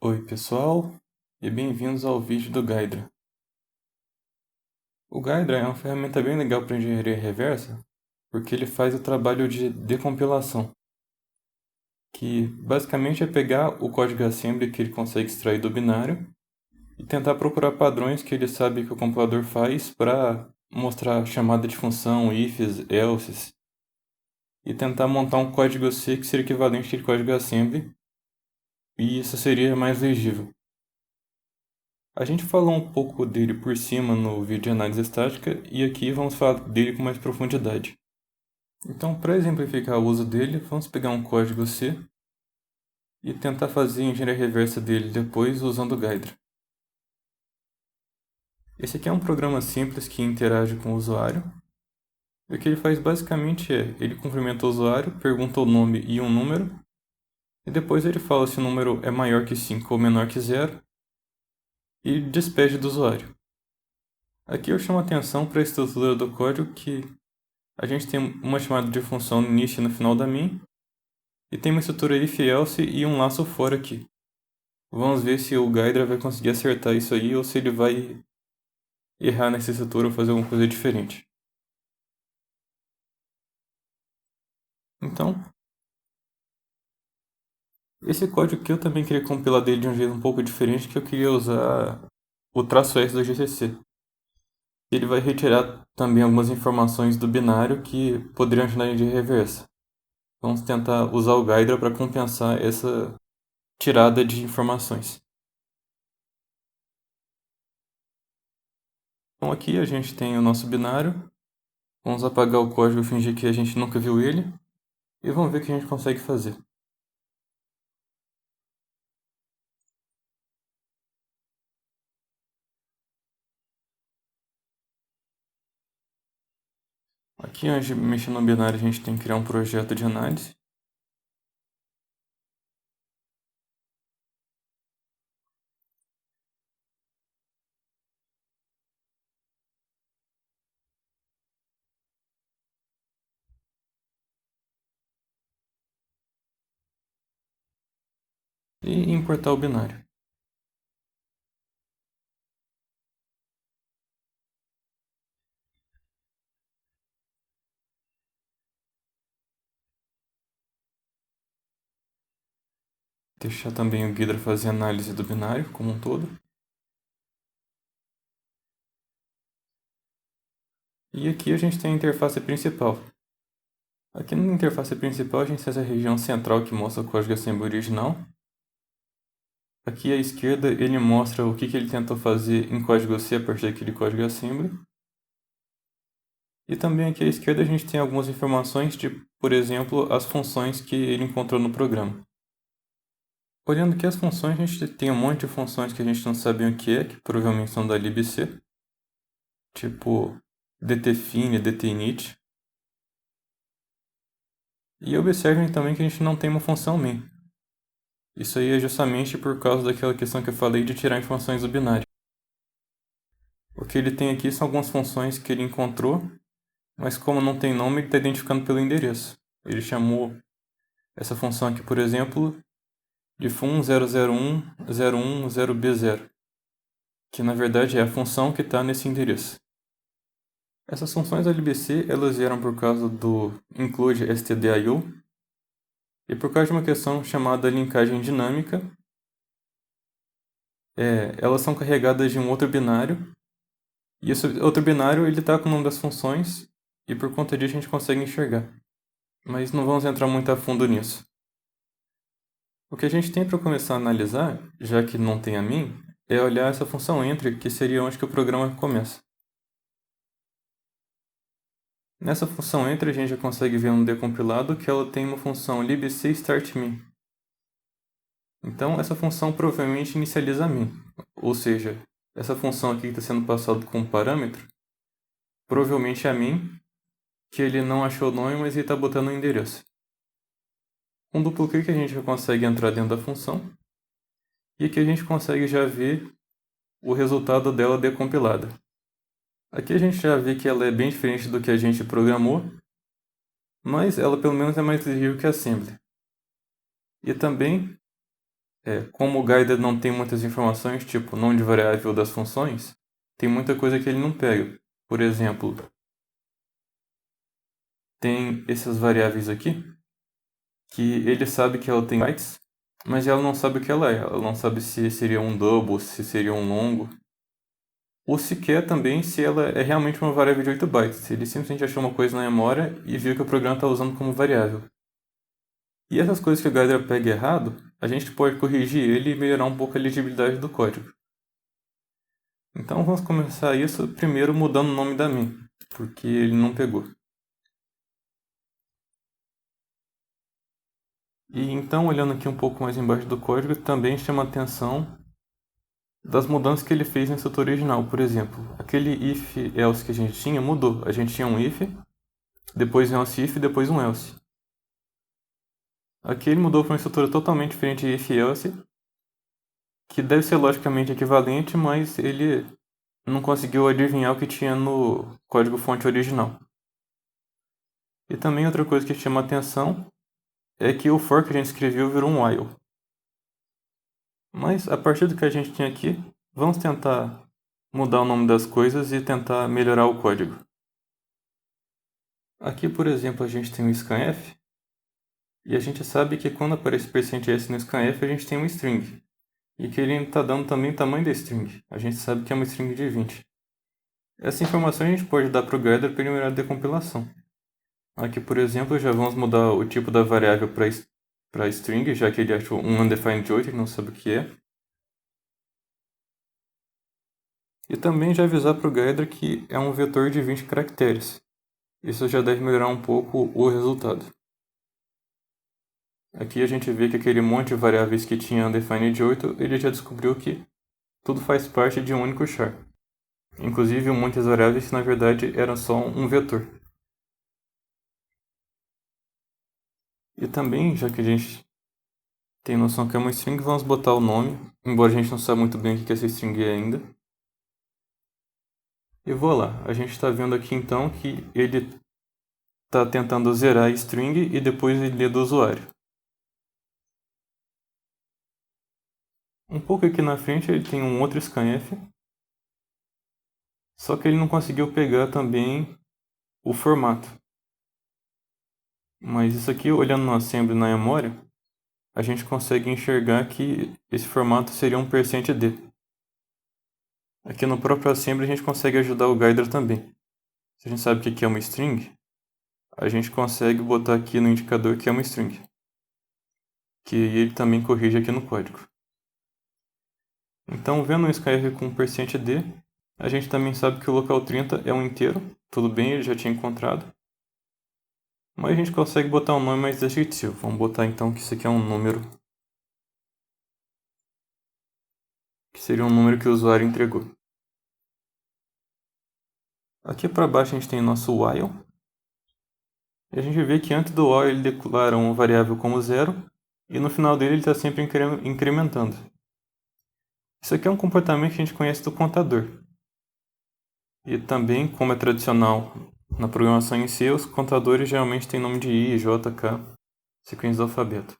Oi pessoal, e bem-vindos ao vídeo do Gaidra. O Gaidra é uma ferramenta bem legal para engenharia reversa, porque ele faz o trabalho de decompilação, que basicamente é pegar o código assembly que ele consegue extrair do binário e tentar procurar padrões que ele sabe que o compilador faz para mostrar chamada de função, ifs, elses, e tentar montar um código C que seria equivalente àquele código assembly, e isso seria mais legível. A gente falou um pouco dele por cima no vídeo de análise estática e aqui vamos falar dele com mais profundidade. Então, para exemplificar o uso dele, vamos pegar um código C e tentar fazer a engenharia reversa dele depois usando o Gaidra. Esse aqui é um programa simples que interage com o usuário. E o que ele faz basicamente é, ele cumprimenta o usuário, pergunta o nome e um número, e depois ele fala se o número é maior que 5 ou menor que 0, e despede do usuário. Aqui eu chamo a atenção para a estrutura do código que a gente tem uma chamada de função no início e no final da min, e tem uma estrutura if else e um laço for aqui. Vamos ver se o Gaidra vai conseguir acertar isso aí ou se ele vai errar nessa estrutura ou fazer alguma coisa diferente. Então, esse código aqui eu também queria compilar dele de um jeito um pouco diferente, que eu queria usar o traço S do GCC. Ele vai retirar também algumas informações do binário que poderiam ajudar de reversa. Vamos tentar usar o Gaidra para compensar essa tirada de informações. Então aqui a gente tem o nosso binário. Vamos apagar o código e fingir que a gente nunca viu ele. E vamos ver o que a gente consegue fazer. Aqui, antes de mexer no binário, a gente tem que criar um projeto de análise. E importar o binário. Deixar também o Ghidra fazer análise do binário como um todo. E aqui a gente tem a interface principal. Aqui na interface principal a gente tem essa região central que mostra o código assembly original. Aqui à esquerda ele mostra o que ele tentou fazer em código C a partir daquele código assembly. E também aqui à esquerda a gente tem algumas informações de, por exemplo, as funções que ele encontrou no programa. Olhando aqui as funções, a gente tem um monte de funções que a gente não sabe o que provavelmente são da libc. Tipo dtfine, dtinit. E observem também que a gente não tem uma função main. Isso aí é justamente por causa daquela questão que eu falei de tirar informações do binário. O que ele tem aqui são algumas funções que ele encontrou, mas como não tem nome, ele está identificando pelo endereço. Ele chamou essa função aqui, por exemplo, de fun001.010b0, que na verdade é a função que está nesse endereço. Essas funções da libc elas vieram por causa do include stdio e por causa de uma questão chamada linkagem dinâmica. Elas são carregadas de um outro binário e esse outro binário ele está com o nome das funções e por conta disso a gente consegue enxergar. Mas não vamos entrar muito a fundo nisso. O que a gente tem para começar a analisar, já que não tem a min, é olhar essa função entre, que seria onde que o programa começa. Nessa função entre a gente já consegue ver no decompilado que ela tem uma função libc startMin. Então essa função provavelmente inicializa a min, ou seja, essa função aqui que está sendo passada como parâmetro, provavelmente é a min, que ele não achou o nome, mas ele está botando o endereço. Com duplo clique a gente já consegue entrar dentro da função, e aqui a gente consegue já ver o resultado dela decompilada. Aqui a gente já vê que ela é bem diferente do que a gente programou, mas ela pelo menos é mais legível que a assembly. E também Como o guider não tem muitas informações, tipo nome de variável das funções, tem muita coisa que ele não pega. Por exemplo, tem essas variáveis aqui, que ele sabe que ela tem bytes, mas ela não sabe o que ela é. Ela não sabe se seria um double, se seria um longo. Ou sequer também se ela é realmente uma variável de 8 bytes. Ele simplesmente achou uma coisa na memória e viu que o programa está usando como variável. E essas coisas que o guider pega errado, a gente pode corrigir ele e melhorar um pouco a legibilidade do código. Então vamos começar isso primeiro mudando o nome da min, porque ele não pegou. E então, olhando aqui um pouco mais embaixo do código, também chama a atenção das mudanças que ele fez no estrutura original. Por exemplo, aquele if else que a gente tinha mudou. A gente tinha um if, depois um else if e depois um else. Aqui ele mudou para uma estrutura totalmente diferente de if else, que deve ser logicamente equivalente, mas ele não conseguiu adivinhar o que tinha no código-fonte original. E também outra coisa que chama a atenção é que o for que a gente escreveu virou um while. Mas a partir do que a gente tinha aqui, vamos tentar mudar o nome das coisas e tentar melhorar o código. Aqui, por exemplo, a gente tem um scanf, e a gente sabe que quando aparece %s no scanf, a gente tem uma string. E que ele está dando também o tamanho da string. A gente sabe que é uma string de 20. Essa informação a gente pode dar para o guider para ele melhorar a decompilação. Aqui, por exemplo, já vamos mudar o tipo da variável para string, já que ele achou um undefined de 8, ele não sabe o que é. E também já avisar para o guider que é um vetor de 20 caracteres. Isso já deve melhorar um pouco o resultado. Aqui a gente vê que aquele monte de variáveis que tinha undefined de 8, ele já descobriu que tudo faz parte de um único char. Inclusive muitas variáveis que na verdade eram só um vetor. E também, já que a gente tem noção que é uma string, vamos botar o nome, embora a gente não saiba muito bem o que essa string é ainda. E vou lá, a gente está vendo aqui então que ele está tentando zerar a string e depois ele lê do usuário. Um pouco aqui na frente ele tem um outro scanf, só que ele não conseguiu pegar também o formato. Mas isso aqui, olhando no assembly na memória, a gente consegue enxergar que esse formato seria um %d. Aqui no próprio assembly a gente consegue ajudar o guider também. Se a gente sabe o que é uma string, a gente consegue botar aqui no indicador que é uma string, que ele também corrige aqui no código. Então, vendo um scanf com %d, a gente também sabe que o local 30 é um inteiro, tudo bem, ele já tinha encontrado. Mas a gente consegue botar um nome mais descritivo. Vamos botar então que isso aqui é um número, que seria um número que o usuário entregou. Aqui para baixo a gente tem nosso while. E a gente vê que antes do while ele declara uma variável como 0, e no final dele ele está sempre incrementando. Isso aqui é um comportamento que a gente conhece do contador. E também, como é tradicional na programação em C, os contadores geralmente têm nome de I, J, K, sequência do alfabeto.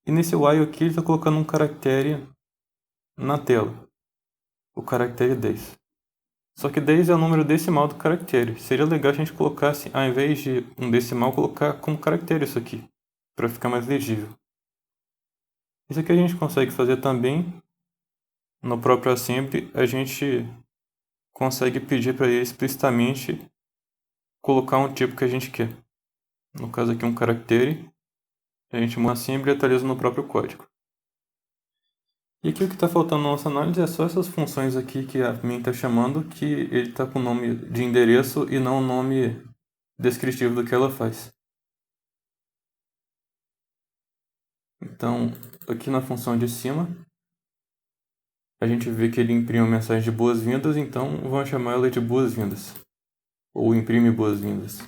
E nesse while aqui ele está colocando um caractere na tela, o caractere 10. Só que 10 é o número decimal do caractere. Seria legal se a gente colocasse, ao invés de um decimal, colocar como caractere isso aqui, para ficar mais legível. Isso aqui a gente consegue fazer também no próprio assembly. A gente consegue pedir para ele explicitamente colocar um tipo que a gente quer. No caso aqui um caractere, a gente muda assembly e atualiza no próprio código. E aqui o que está faltando na nossa análise é só essas funções aqui que a min está chamando, que ele está com o nome de endereço e não o nome descritivo do que ela faz. Então, aqui na função de cima, a gente vê que ele imprime uma mensagem de boas-vindas, então vamos chamar ela de boas-vindas. Ou imprime boas-vindas.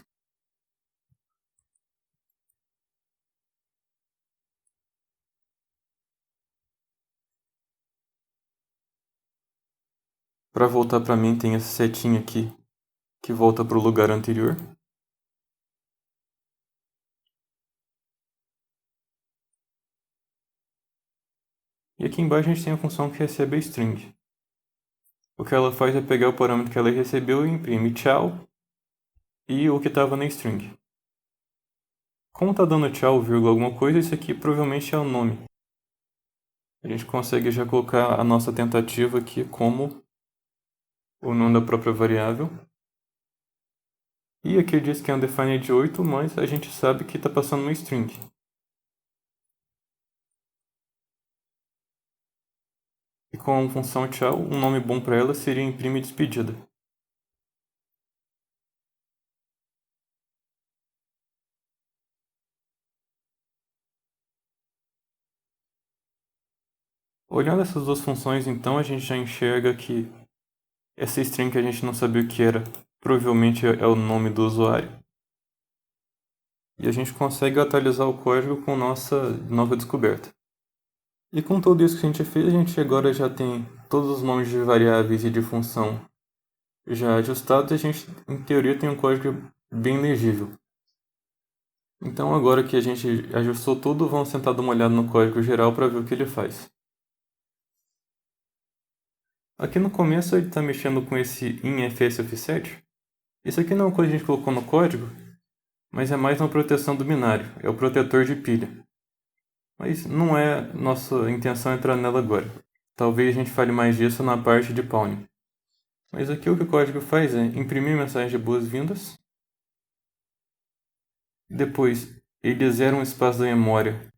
Para voltar para mim tem essa setinha aqui que volta para o lugar anterior. aqui embaixo a gente tem a função que recebe a string. O que ela faz é pegar o parâmetro que ela recebeu e imprime tchau e o que estava na string. Como está dando tchau, vírgula, alguma coisa, isso aqui provavelmente é o nome. A gente consegue já colocar a nossa tentativa aqui como o nome da própria variável. E aqui diz que é undefined de 8, mas a gente sabe que está passando uma string. E com a função tchau, um nome bom para ela seria imprime despedida. Olhando essas duas funções, então, a gente já enxerga que essa string que a gente não sabia o que era, provavelmente é o nome do usuário. E a gente consegue atualizar o código com nossa nova descoberta. E com tudo isso que a gente fez, a gente agora já tem todos os nomes de variáveis e de função já ajustados e a gente, em teoria, tem um código bem legível. Então agora que a gente ajustou tudo, vamos tentar dar uma olhada no código geral para ver o que ele faz. Aqui no começo ele está mexendo com esse in-fs offset. Isso aqui não é uma coisa que a gente colocou no código, mas é mais uma proteção do binário, é o protetor de pilha. Mas não é nossa intenção entrar nela agora. Talvez a gente fale mais disso na parte de pawning. Mas aqui o que o código faz é imprimir mensagem de boas-vindas. Depois ele zera um espaço da memória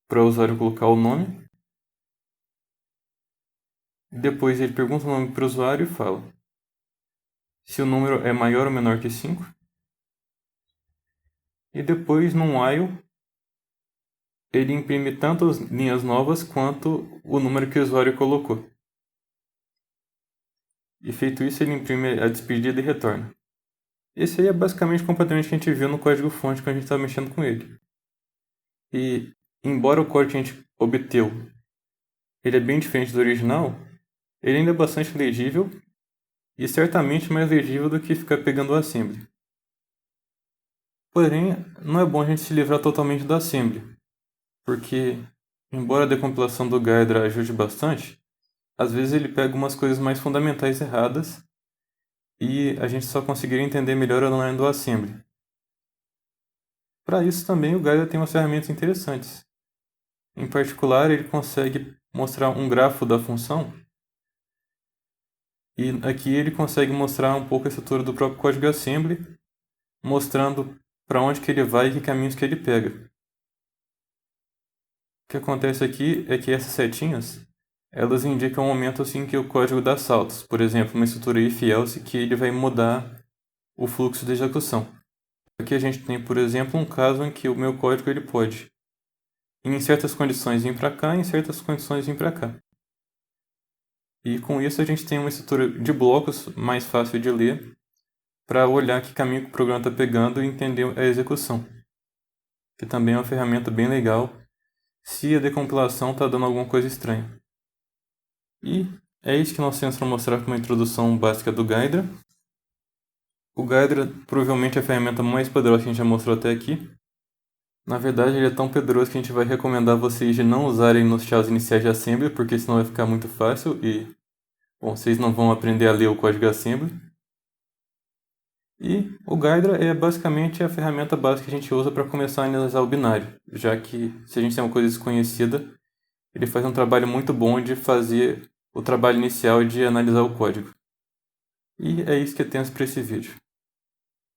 para o usuário colocar o nome. Depois ele pergunta o nome para o usuário e fala se o número é maior ou menor que 5. E depois, num while, ele imprime tanto as linhas novas quanto o número que o usuário colocou. E feito isso, ele imprime a despedida e retorna. Esse aí é basicamente completamente o que a gente viu no código-fonte quando a gente estava mexendo com ele. E, embora o código que a gente obteve ele é bem diferente do original, ele ainda é bastante legível e certamente mais legível do que ficar pegando o assembly. Porém, não é bom a gente se livrar totalmente do assembly, porque, embora a decompilação do Ghidra ajude bastante, às vezes ele pega umas coisas mais fundamentais erradas e a gente só conseguiria entender melhor a line do assembly. Para isso também o Ghidra tem umas ferramentas interessantes. Em particular, ele consegue mostrar um grafo da função e aqui ele consegue mostrar um pouco a estrutura do próprio código assembly, mostrando para onde que ele vai e que caminhos que ele pega. O que acontece aqui é que essas setinhas elas indicam um momento assim que o código dá saltos. Por exemplo, uma estrutura if-else que ele vai mudar o fluxo de execução. Aqui a gente tem, por exemplo, um caso em que o meu código ele pode, em certas condições, vir para cá, em certas condições, vir para cá. E com isso a gente tem uma estrutura de blocos mais fácil de ler para olhar que caminho que o programa está pegando e entender a execução. Que também é uma ferramenta bem legal se a decompilação está dando alguma coisa estranha. E é isso que nós temos para mostrar como uma introdução básica do Ghidra. O Ghidra provavelmente é a ferramenta mais poderosa que a gente já mostrou até aqui. Na verdade, ele é tão poderoso que a gente vai recomendar vocês de não usarem nos tchauz iniciais de assembly, porque senão vai ficar muito fácil e, bom, vocês não vão aprender a ler o código assembly. E o Ghidra é basicamente a ferramenta básica que a gente usa para começar a analisar o binário, já que se a gente tem uma coisa desconhecida, ele faz um trabalho muito bom de fazer o trabalho inicial de analisar o código. E é isso que temos para esse vídeo.